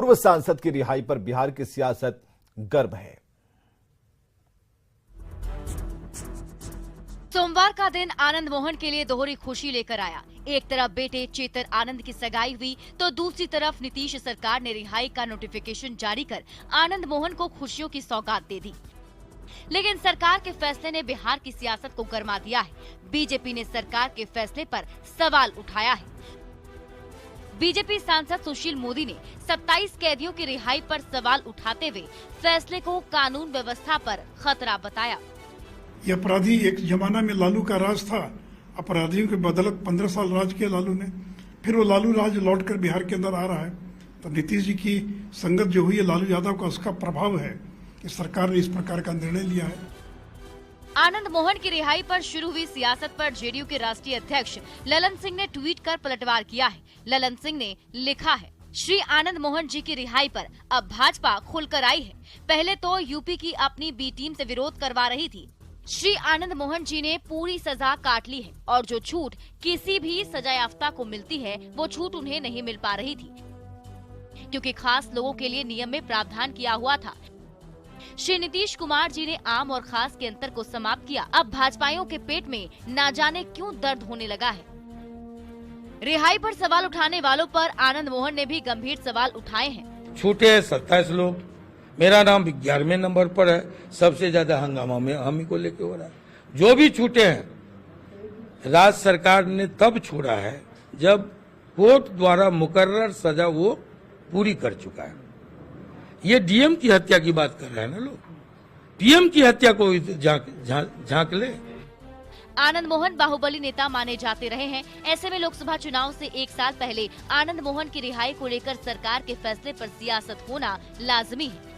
पूर्व सांसद की रिहाई पर बिहार की सियासत गर्म है। सोमवार का दिन आनंद मोहन के लिए दोहरी खुशी लेकर आया। एक तरफ बेटे चेतन आनंद की सगाई हुई तो दूसरी तरफ नीतीश सरकार ने रिहाई का नोटिफिकेशन जारी कर आनंद मोहन को खुशियों की सौगात दे दी। लेकिन सरकार के फैसले ने बिहार की सियासत को गरमा दिया है। बीजेपी ने सरकार के फैसले पर सवाल उठाया है। बीजेपी सांसद सुशील मोदी ने 27 कैदियों की रिहाई पर सवाल उठाते हुए फैसले को कानून व्यवस्था पर खतरा बताया। ये अपराधी एक जमाना में लालू का राज था, अपराधियों की बदौलत 15 साल राज किया लालू ने, फिर वो लालू राज लौटकर बिहार के अंदर आ रहा है। तो नीतीश जी की संगत जो हुई है लालू यादव का, उसका प्रभाव है कि सरकार ने इस प्रकार का निर्णय लिया है। आनंद मोहन की रिहाई पर शुरू हुई सियासत पर जेडीयू के राष्ट्रीय अध्यक्ष ललन सिंह ने ट्वीट कर पलटवार किया है। ललन सिंह ने लिखा है, श्री आनंद मोहन जी की रिहाई पर अब भाजपा खुलकर आई है। पहले तो यूपी की अपनी बी टीम से विरोध करवा रही थी। श्री आनंद मोहन जी ने पूरी सजा काट ली है और जो छूट किसी भी सजायाफ्ता को मिलती है वो छूट उन्हें नहीं मिल पा रही थी, क्योंकि खास लोगों के लिए नियम में प्रावधान किया हुआ था। श्री नीतीश कुमार जी ने आम और खास के अंतर को समाप्त किया। अब भाजपाइयों के पेट में ना जाने क्यों दर्द होने लगा है। रिहाई पर सवाल उठाने वालों पर आनंद मोहन ने भी गंभीर सवाल उठाए हैं। छूटे हैं 27 लोग, मेरा नाम 11वें नंबर पर है। सबसे ज्यादा हंगामा में हम ही को लेके हो रहा है। जो भी छूटे हैं राज्य सरकार ने तब छोड़ा है जब कोर्ट द्वारा मुकर्रर सजा वो पूरी कर चुका है। ये डीएम की हत्या की बात कर रहे हैं ना लोग, पीएम की हत्या को झांक ले। आनंद मोहन बाहुबली नेता माने जाते रहे हैं। ऐसे में लोकसभा चुनाव से एक साल पहले आनंद मोहन की रिहाई को लेकर सरकार के फैसले पर सियासत होना लाजमी है।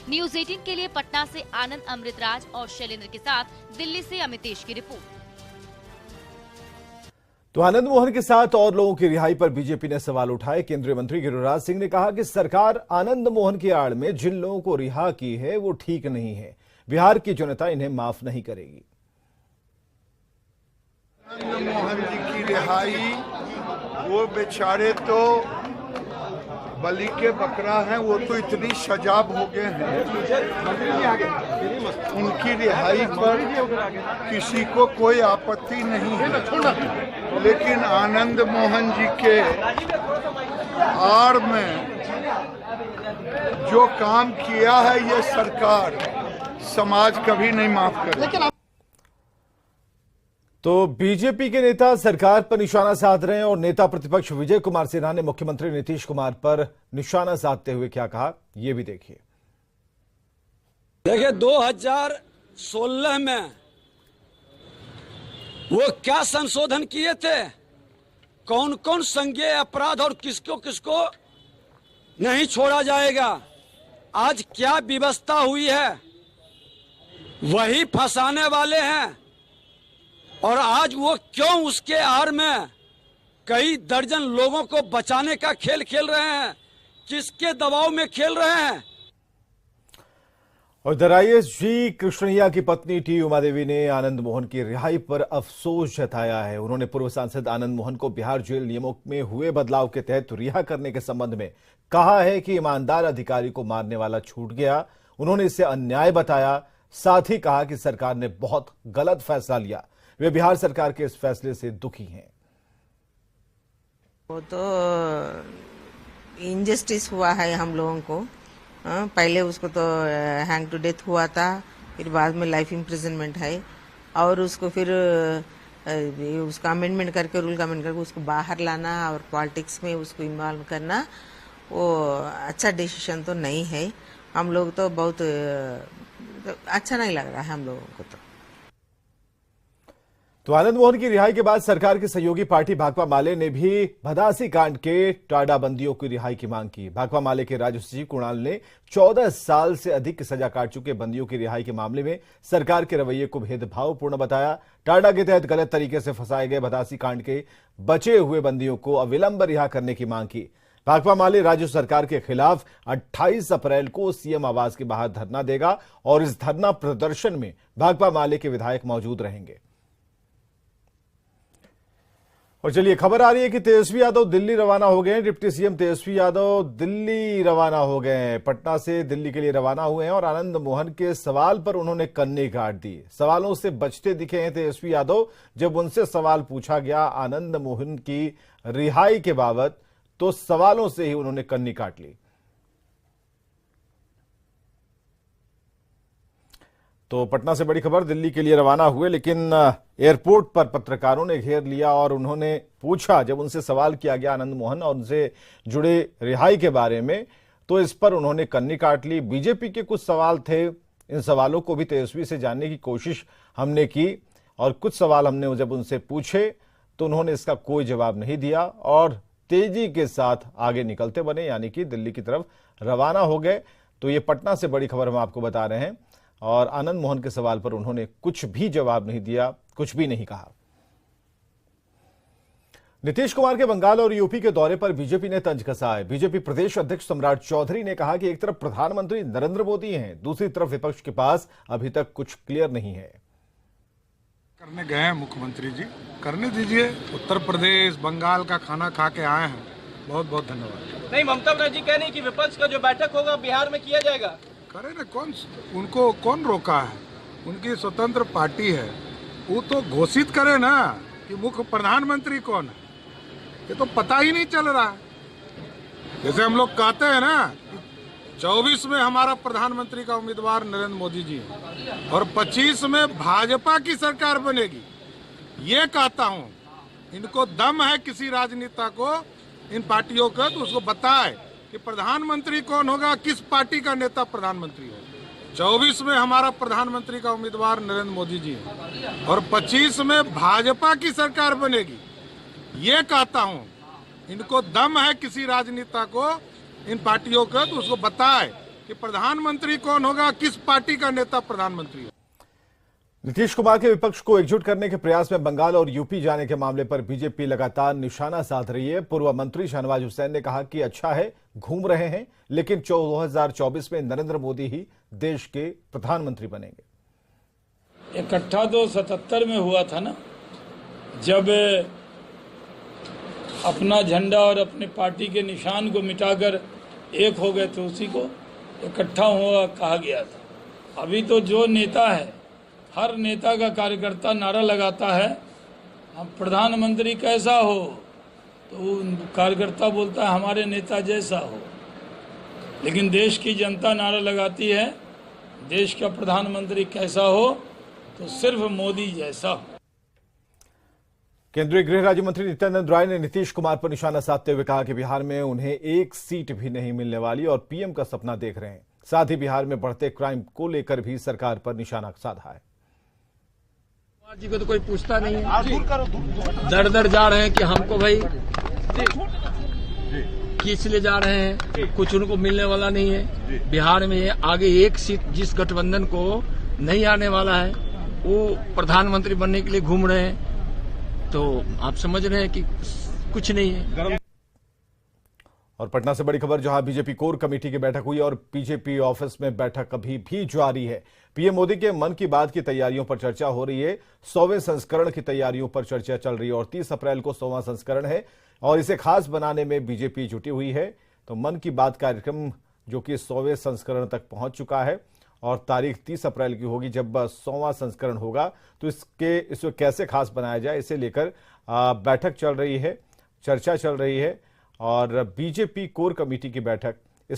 न्यूज़ 18 के लिए पटना से आनंद अमृतराज और शैलेंद्र के साथ दिल्ली से अमितेश की रिपोर्ट। तो आनंद मोहन के साथ और लोगों की रिहाई पर बीजेपी ने सवाल उठाए। केंद्रीय मंत्री गिरिराज सिंह ने कहा कि सरकार आनंद मोहन की आड़ में जिन लोगों को रिहा की है वो ठीक नहीं है। बिहार की जनता इन्हें माफ नहीं करेगी। आनंद मोहन जी की रिहाई, वो बेचारे तो बलि के बकरा हैं, वो तो इतनी सजाब हो गए हैं, उनकी रिहाई पर किसी को कोई आपत्ति नहीं है। लेकिन आनंद मोहन जी के आड़ में जो काम किया है ये सरकार, समाज कभी नहीं माफ करेगा। तो बीजेपी के नेता सरकार पर निशाना साध रहे हैं और नेता प्रतिपक्ष विजय कुमार सिन्हा ने मुख्यमंत्री नीतीश कुमार पर निशाना साधते हुए क्या कहा, ये भी देखिए। देखिए 2016 में वो क्या संशोधन किए थे, कौन कौन संज्ञेय अपराध और किसको किसको नहीं छोड़ा जाएगा, आज क्या व्यवस्था हुई है, वही फंसाने वाले हैं। और आज वो क्यों उसके आड़ में कई दर्जन लोगों को बचाने का खेल खेल रहे हैं, किसके दबाव में खेल रहे हैं। और आईएएस कृष्णैया की पत्नी टी उमा देवी ने आनंद मोहन की रिहाई पर अफसोस जताया है। उन्होंने पूर्व सांसद आनंद मोहन को बिहार जेल नियमों में हुए बदलाव के तहत रिहा करने के संबंध में कहा है कि ईमानदार अधिकारी को मारने वाला छूट गया। उन्होंने इसे अन्याय बताया। साथ ही कहा कि सरकार ने बहुत गलत फैसला लिया। वे बिहार सरकार के इस फैसले से दुखी हैं। वो तो इनजस्टिस हुआ है हम लोगों को। पहले उसको तो हैंग टू डेथ हुआ था, फिर बाद में लाइफ इम्प्रिजनमेंट है, और उसको फिर उसका अमेंडमेंट करके, रूल का अमेंड करके उसको बाहर लाना और पॉलिटिक्स में उसको इन्वॉल्व करना, वो अच्छा डिसीजन तो नहीं है। हम लोग तो बहुत अच्छा नहीं लग रहा है हम लोगों को। तो आनंद मोहन की रिहाई के बाद सरकार की सहयोगी पार्टी भाकपा माले ने भी भदासी कांड के टाडा बंदियों की रिहाई की मांग की। भाकपा माले के राज्य सचिव कुणाल ने 14 साल से अधिक की सजा काट चुके बंदियों की रिहाई के मामले में सरकार के रवैये को भेदभावपूर्ण बताया। टाडा के तहत गलत तरीके से फंसाए गए भदासी कांड के बचे हुए बंदियों को अविलंब रिहा करने की मांग की। भाकपा माले राज्य सरकार के खिलाफ 28 अप्रैल को सीएम आवास के बाहर धरना देगा और इस धरना प्रदर्शन में भाकपा माले के विधायक मौजूद रहेंगे। और चलिए खबर आ रही है कि तेजस्वी यादव दिल्ली रवाना हो गए हैं। डिप्टी सीएम तेजस्वी यादव दिल्ली रवाना हो गए हैं, पटना से दिल्ली के लिए रवाना हुए हैं और आनंद मोहन के सवाल पर उन्होंने कन्नी काट दी। सवालों से बचते दिखे हैं तेजस्वी यादव। जब उनसे सवाल पूछा गया आनंद मोहन की रिहाई के बाबत तो सवालों से ही उन्होंने कन्नी काट ली। तो पटना से बड़ी खबर, दिल्ली के लिए रवाना हुए लेकिन एयरपोर्ट पर पत्रकारों ने घेर लिया और उन्होंने पूछा, जब उनसे सवाल किया गया आनंद मोहन और उनसे जुड़े रिहाई के बारे में तो इस पर उन्होंने कन्नी काट ली। बीजेपी के कुछ सवाल थे, इन सवालों को भी तेजस्वी से जानने की कोशिश हमने की और कुछ सवाल हमने जब उनसे पूछे तो उन्होंने इसका कोई जवाब नहीं दिया और तेजी के साथ आगे निकलते बने, यानी कि दिल्ली की तरफ रवाना हो गए। तो ये पटना से बड़ी खबर हम आपको बता रहे हैं और आनंद मोहन के सवाल पर उन्होंने कुछ भी जवाब नहीं दिया, कुछ भी नहीं कहा। नीतीश कुमार के बंगाल और यूपी के दौरे पर बीजेपी ने तंज कसा है। बीजेपी प्रदेश अध्यक्ष सम्राट चौधरी ने कहा कि एक तरफ प्रधानमंत्री नरेंद्र मोदी हैं, दूसरी तरफ विपक्ष के पास अभी तक कुछ क्लियर नहीं है। करने गए हैं मुख्यमंत्री जी, करने दीजिए। उत्तर प्रदेश बंगाल का खाना खा के आए हैं, बहुत बहुत धन्यवाद। नहीं, ममता बनर्जी कह रही कि विपक्ष का जो बैठक होगा बिहार में किया जाएगा। करे ना, उनको कौन रोका है? उनकी स्वतंत्र पार्टी है, वो तो घोषित करे ना कि मुख्य प्रधानमंत्री कौन है। ये तो पता ही नहीं चल रहा है। जैसे हम लोग कहते हैं ना कि 24 में हमारा प्रधानमंत्री का उम्मीदवार नरेंद्र मोदी जी है और 25 में भाजपा की सरकार बनेगी, ये कहता हूँ। इनको दम है किसी राजनेता को, इन पार्टियों का, तो उसको बताए कि प्रधानमंत्री कौन होगा, किस पार्टी का नेता प्रधानमंत्री है। 24 में हमारा प्रधानमंत्री का उम्मीदवार नरेंद्र मोदी जी है और 25 में भाजपा की सरकार बनेगी, ये कहता हूँ। इनको दम है किसी राजनेता को, इन पार्टियों का, तो उसको बताए कि प्रधानमंत्री कौन होगा, किस पार्टी का नेता प्रधानमंत्री है। नीतीश कुमार के विपक्ष को एकजुट करने के प्रयास में बंगाल और यूपी जाने के मामले पर बीजेपी लगातार निशाना साध रही है। पूर्व मंत्री शहनवाज हुसैन ने कहा कि अच्छा है घूम रहे हैं, लेकिन 2024 में नरेंद्र मोदी ही देश के प्रधानमंत्री बनेंगे। इकट्ठा तो 77 में हुआ था ना, जब अपना झंडा और अपने पार्टी के निशान को मिटाकर एक हो गए थे, उसी को इकट्ठा हुआ कहा गया था। अभी तो जो नेता है, हर नेता का कार्यकर्ता नारा लगाता है हम प्रधानमंत्री कैसा हो, तो कार्यकर्ता बोलता है हमारे नेता जैसा हो। लेकिन देश की जनता नारा लगाती है देश का प्रधानमंत्री कैसा हो, तो सिर्फ मोदी जैसा हो। केंद्रीय गृह राज्य मंत्री नित्यानंद राय ने नीतीश कुमार पर निशाना साधते हुए कहा कि बिहार में उन्हें एक सीट भी नहीं मिलने वाली और पीएम का सपना देख रहे हैं। साथ ही बिहार में बढ़ते क्राइम को लेकर भी सरकार पर निशाना साधा है। जी को तो कोई पूछता नहीं है, दर दर जा रहे हैं कि हमको भाई किस लिए जा रहे हैं, कुछ उनको मिलने वाला नहीं है। बिहार में आगे एक सीट जिस गठबंधन को नहीं आने वाला है वो प्रधानमंत्री बनने के लिए घूम रहे हैं, तो आप समझ रहे हैं कि कुछ नहीं है। और पटना से बड़ी खबर, जहां बीजेपी कोर कमेटी की बैठक हुई और बीजेपी ऑफिस में बैठक अभी भी जारी है। पीएम मोदी के मन की बात की तैयारियों पर चर्चा हो रही है। 100वें संस्करण की तैयारियों पर चर्चा चल रही है और 30 अप्रैल को 100वां संस्करण है और इसे खास बनाने में बीजेपी जुटी हुई है। तो मन की बात कार्यक्रम जो कि 100वें संस्करण तक पहुंच चुका है और तारीख 30 अप्रैल की होगी जब 100वां संस्करण होगा। तो इसको कैसे खास बनाया जाए, इसे लेकर बैठक चल रही है, चर्चा चल रही है और बीजेपी कोर कमेटी की बैठक